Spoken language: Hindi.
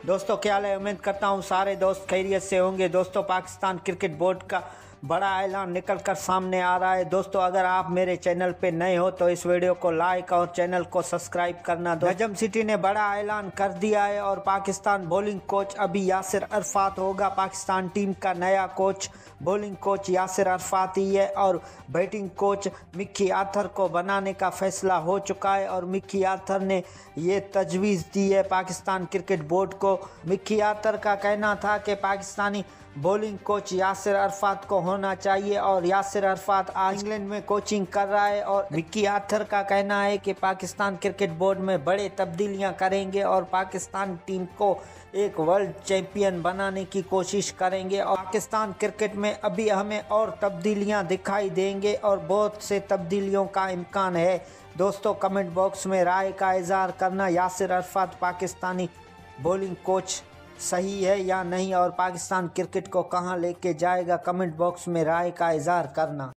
दोस्तों क्या हाल है। उम्मीद करता हूँ सारे दोस्त खैरियत से होंगे। दोस्तों पाकिस्तान क्रिकेट बोर्ड का बड़ा ऐलान निकल कर सामने आ रहा है। दोस्तों अगर आप मेरे चैनल पे नए हो तो इस वीडियो को लाइक और चैनल को सब्सक्राइब करना। नजम सिटी ने बड़ा ऐलान कर दिया है और पाकिस्तान बॉलिंग कोच अभी यासिर अरफात होगा। पाकिस्तान टीम का नया coach bowling coach Yasir Arfat ही है और बैटिंग कोच मिकी आर्थर को बनाने का फैसला हो चुका है और मिकी आर्थर ने ये तजवीज़ दी है पाकिस्तान क्रिकेट बोर्ड को। मिकी आर्थर का कहना था कि पाकिस्तानी बॉलिंग कोच यासिर अरफात को होना चाहिए और यासिर अरफात आज इंग्लैंड में कोचिंग कर रहा है और मिकी आर्थर का कहना है कि पाकिस्तान क्रिकेट बोर्ड में बड़े तब्दीलियां करेंगे और पाकिस्तान टीम को एक वर्ल्ड चैंपियन बनाने की कोशिश करेंगे और पाकिस्तान क्रिकेट में अभी हमें और तब्दीलियां दिखाई देंगे और बहुत से तब्दीलियों का इम्कान है। दोस्तों कमेंट बॉक्स में राय का इज़हार करना, यासिर अरफात पाकिस्तानी बॉलिंग कोच सही है या नहीं और पाकिस्तान क्रिकेट को कहां लेके जाएगा। कमेंट बॉक्स में राय का इज़हार करना।